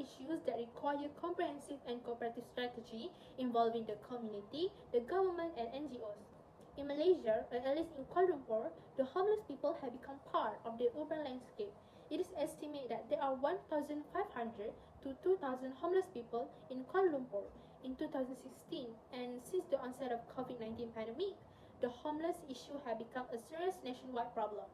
issues that require comprehensive and cooperative strategy involving the community, the government, and NGOs. In Malaysia, or at least in Kuala Lumpur, the homeless people have become part of the urban landscape. It is estimated that there are 1,500 to 2,000 homeless people in Kuala Lumpur in 2016, and since the onset of COVID-19 pandemic, the homeless issue has become a serious nationwide problem.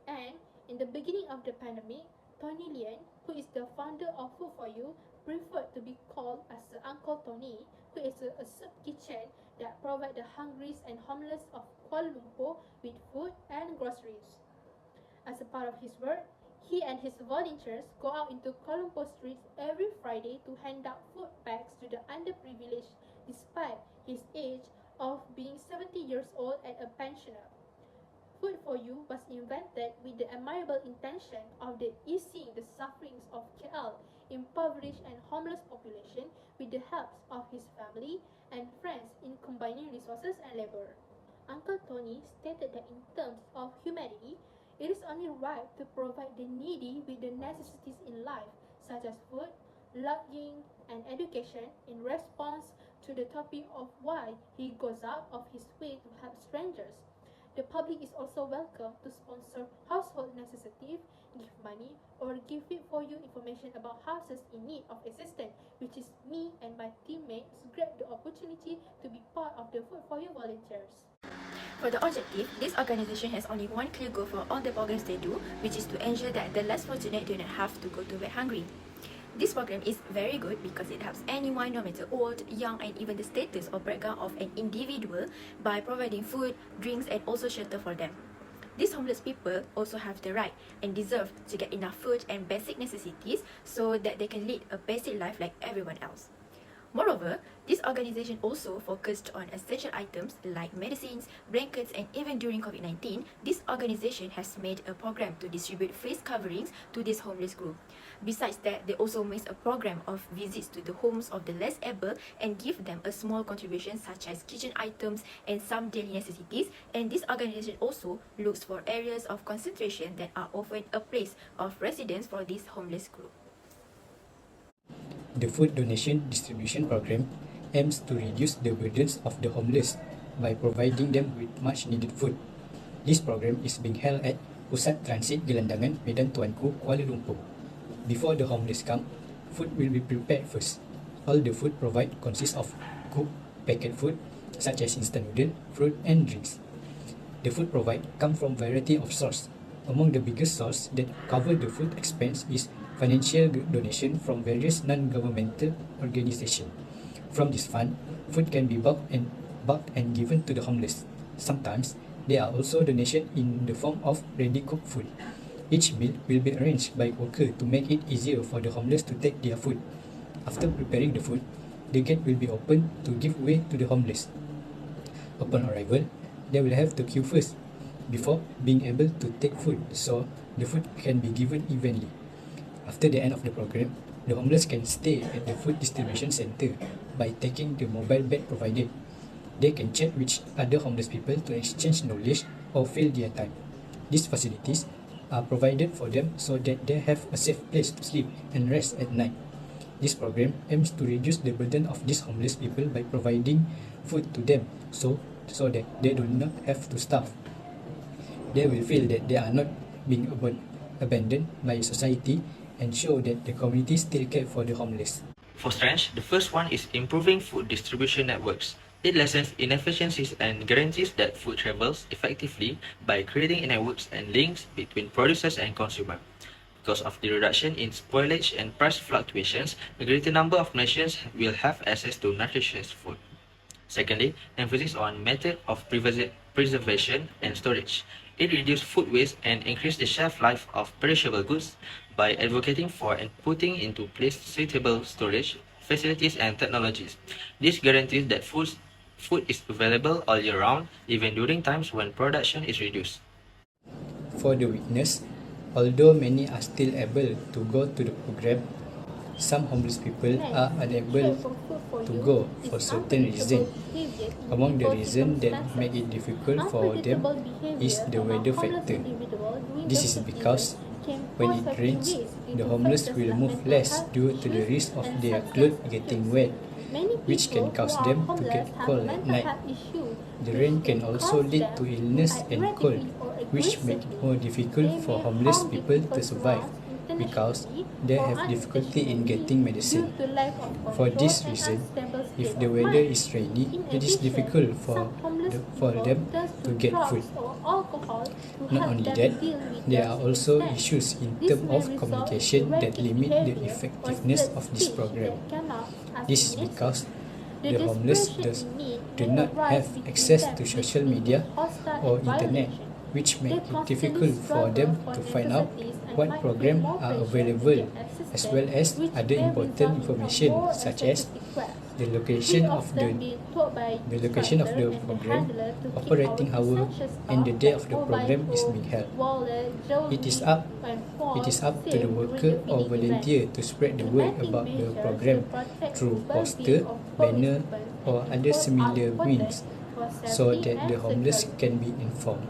And in the beginning of the pandemic, Tony Lian, who is the founder of Food for You, preferred to be called as Uncle Tony, who is a soup kitchen that provides the hungry and homeless of Kuala Lumpur with food and groceries. As a part of his work, he and his volunteers go out into Kuala Lumpur streets every Friday to hand out food packs to the underprivileged despite his age of being 70 years old and a pensioner. Food for You was invented with the admirable intention of easing the sufferings of KL impoverished and homeless population with the help of his family and friends in combining resources and labor. Uncle Tony stated that in terms of humanity, it is only right to provide the needy with the necessities in life, such as food, lodging, and education, in response to the topic of why he goes out of his way to help strangers. The public is also welcome to sponsor household necessities, give money, or give Food for You information about houses in need of assistance, which is me and my teammates grab the opportunity to be part of the Food for You volunteers. For the objective, this organization has only one clear goal for all the programs they do, which is to ensure that the less fortunate do not have to go to bed hungry. This program is very good because it helps anyone, no matter old, young, and even the status or background of an individual by providing food, drinks, and also shelter for them. These homeless people also have the right and deserve to get enough food and basic necessities so that they can lead a basic life like everyone else. Moreover, this organization also focused on essential items like medicines, blankets, and even during COVID-19, this organization has made a program to distribute face coverings to this homeless group. Besides that, they also made a program of visits to the homes of the less able and give them a small contribution such as kitchen items and some daily necessities. And this organization also looks for areas of concentration that are often a place of residence for this homeless group. The food donation distribution program aims to reduce the burdens of the homeless by providing them with much needed food. This program is being held at Pusat Transit Gelandangan, Medan Tuanku, Kuala Lumpur. Before the homeless come, food will be prepared first. All the food provided consists of cooked packet food such as instant noodle, fruit and drinks. The food provided come from variety of sources. Among the biggest sources that cover the food expense is financial donation from various non-governmental organizations. From this fund, food can be bulked and given to the homeless. Sometimes, there are also donations in the form of ready-cooked food. Each meal will be arranged by worker to make it easier for the homeless to take their food. After preparing the food, the gate will be opened to give way to the homeless. Upon arrival, they will have to queue first before being able to take food, so the food can be given evenly. After the end of the program, the homeless can stay at the food distribution center by taking the mobile bag provided. They can chat with other homeless people to exchange knowledge or fill their time. These facilities are provided for them so that they have a safe place to sleep and rest at night. This program aims to reduce the burden of these homeless people by providing food to them so that they do not have to starve. They will feel that they are not being abandoned by society and show that the community still care for the homeless. For strange, the first one is improving food distribution networks. It lessens inefficiencies and guarantees that food travels effectively by creating networks and links between producers and consumers. Because of the reduction in spoilage and price fluctuations, a greater number of nations will have access to nutritious food. Secondly, emphasis on method of preservation and storage. It reduces food waste and increases the shelf life of perishable goods by advocating for and putting into place suitable storage facilities and technologies. This guarantees that food is available all year round, even during times when production is reduced. For the witness, although many are still able to go to the program, some homeless people are unable to go for certain reasons. Among the reasons that make it difficult for them is the weather factor. This is because when it rains, the to homeless factors will like move mental less health due to the issues risk of and their substance clothes abuse. getting wet, Many which can people cause who are them to homeless get have cold a at mental night. health issue, The which rain can may also cause lead them to illness act and cold, erratically or which make it aggressively. more difficult They for may homeless harm the people to people's survive surrounds because intentionally they or have difficulty in unintentionally getting due medicine. to lack of For control this and reason, unstable if state the of weather mind. is rainy, In it is addition, difficult some homeless for people them turn to to get food. drugs or alcohol to Not help only them that, deal with there their are also circumstance. issues in This terms may of result in communication that erratic limit the behavior or effectiveness slurred of this speech program. that cannot, as This we is mentioned, because the the homeless desperation in need do may not arise have between access them, to which social lead to media hostile or and internet, violation. which They make it constantly difficult for them struggle for to find out necessities and what might feel programs more are pressure to available, get as assistance, well as which other may important result in a information more such as excessive request. the We location of often being told by the location of instructor the and the program, handler to keep our operating hour, essential and stuff the day like of the mobile program is phone, being held. wallet, jewelry, It is and phone It is up to safe the during worker the or feeding volunteer events. to spread the word Implementing about the measures program to protect through the poster, well-being of banner, participants or and other are similar important means for so safety that and the homeless security. can be informed.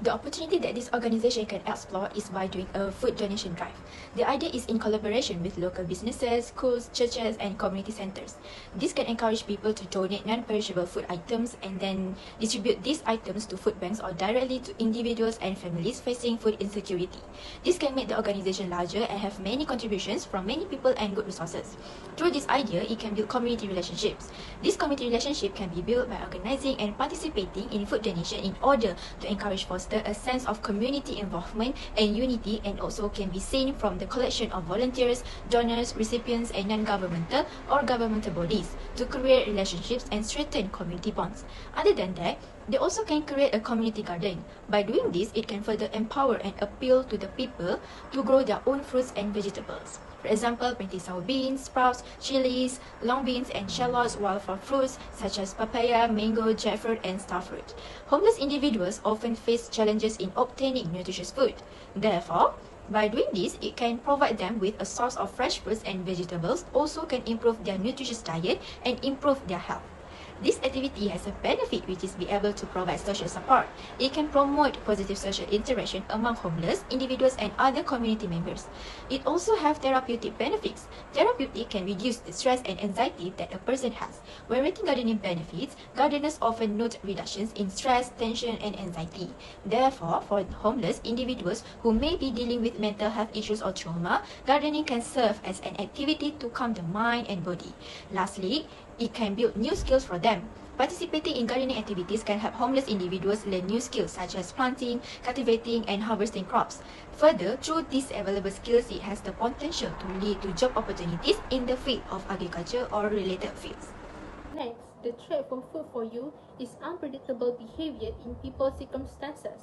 The opportunity that this organization can explore is by doing a food donation drive. The idea is in collaboration with local businesses, schools, churches, and community centers. This can encourage people to donate non-perishable food items and then distribute these items to food banks or directly to individuals and families facing food insecurity. This can make the organization larger and have many contributions from many people and good resources. Through this idea, it can build community relationships. This community relationship can be built by organizing and participating in food donation in order to encourage foster a sense of community involvement and unity, and also can be seen from the collection of volunteers, donors, recipients, and non-governmental or governmental bodies to create relationships and strengthen community bonds. Other than that, they also can create a community garden. By doing this, it can further empower and appeal to the people to grow their own fruits and vegetables. For example, planting sour beans, sprouts, chilies, long beans, and shallots, while for fruits such as papaya, mango, jackfruit, and starfruit. Homeless individuals often face challenges in obtaining nutritious food. Therefore, by doing this, it can provide them with a source of fresh fruits and vegetables, also can improve their nutritious diet and improve their health. This activity has a benefit, which is be able to provide social support. It can promote positive social interaction among homeless individuals and other community members. It also has therapeutic benefits. Therapeutic can reduce the stress and anxiety that a person has. When rating gardening benefits, gardeners often note reductions in stress, tension, and anxiety. Therefore, for homeless individuals who may be dealing with mental health issues or trauma, gardening can serve as an activity to calm the mind and body. Lastly, it can build new skills for them. Participating in gardening activities can help homeless individuals learn new skills such as planting, cultivating, and harvesting crops. Further, through these available skills, it has the potential to lead to job opportunities in the field of agriculture or related fields. Next, the threat for food for you is unpredictable behavior in people's circumstances.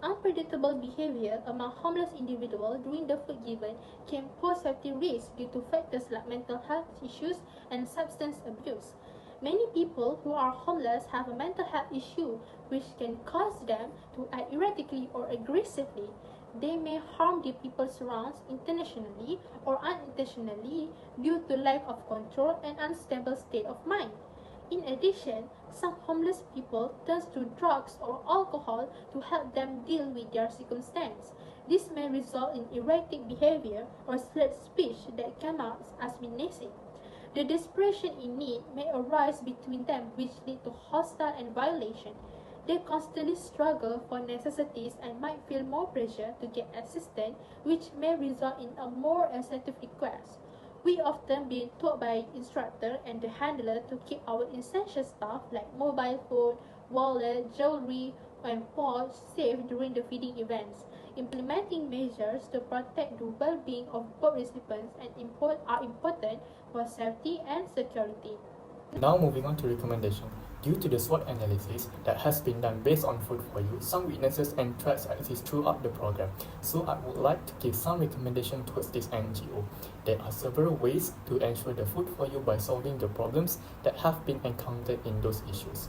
Unpredictable behavior among homeless individuals during the food given can pose safety risks due to factors like mental health issues and substance abuse. Many people who are homeless have a mental health issue which can cause them to act erratically or aggressively. They may harm the people surrounds intentionally or unintentionally due to lack of control and unstable state of mind. In addition, some homeless people turn to drugs or alcohol to help them deal with their circumstance. This may result in erratic behavior or slurred speech that cannot, as we mentioned. The desperation in need may arise between them, which lead to hostile and violation. They constantly struggle for necessities and might feel more pressure to get assistance, which may result in a more excessive request. We often being told by instructor and the handler to keep our essential stuff like mobile phone, wallet, jewelry, and pouch safe during the feeding events. Implementing measures to protect the well-being of both recipients and are important for safety and security. Now moving on to recommendation. Due to the SWOT analysis that has been done based on Food for You, some weaknesses and threats exist throughout the program. So I would like to give some recommendation towards this NGO. There are several ways to ensure the Food for You by solving the problems that have been encountered in those issues.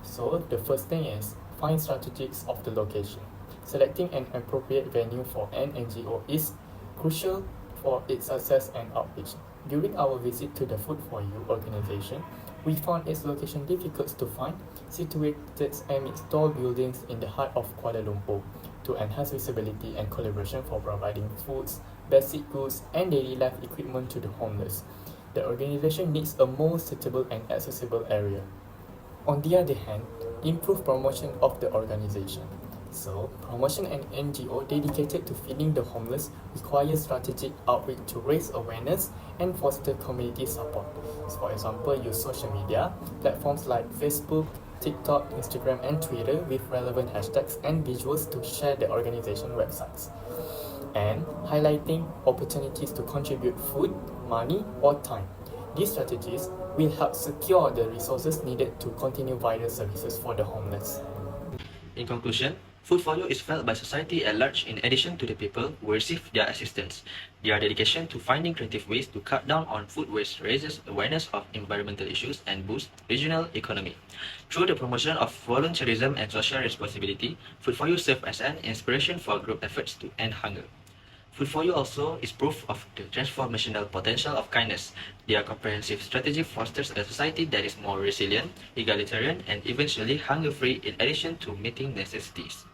So the first thing is find strategies of the location. Selecting an appropriate venue for an NGO is crucial for its success and outreach. During our visit to the Food for You organization, we found its location difficult to find, situated amidst tall buildings in the heart of Kuala Lumpur. To enhance visibility and collaboration for providing foods, basic goods, and daily life equipment to the homeless. The organization needs a more suitable and accessible area. On the other hand, improve promotion of the organization. So, promotion an NGO dedicated to feeding the homeless requires strategic outreach to raise awareness and foster community support. So, for example, use social media, platforms like Facebook, TikTok, Instagram, and Twitter with relevant hashtags and visuals to share the organization websites. And highlighting opportunities to contribute food, money, or time. These strategies will help secure the resources needed to continue vital services for the homeless. In conclusion, Food for You is felt by society at large in addition to the people who receive their assistance. Their dedication to finding creative ways to cut down on food waste raises awareness of environmental issues and boosts regional economy. Through the promotion of volunteerism and social responsibility, Food for You serves as an inspiration for group efforts to end hunger. Food for You also is proof of the transformational potential of kindness. Their comprehensive strategy fosters a society that is more resilient, egalitarian, and eventually hunger-free in addition to meeting necessities.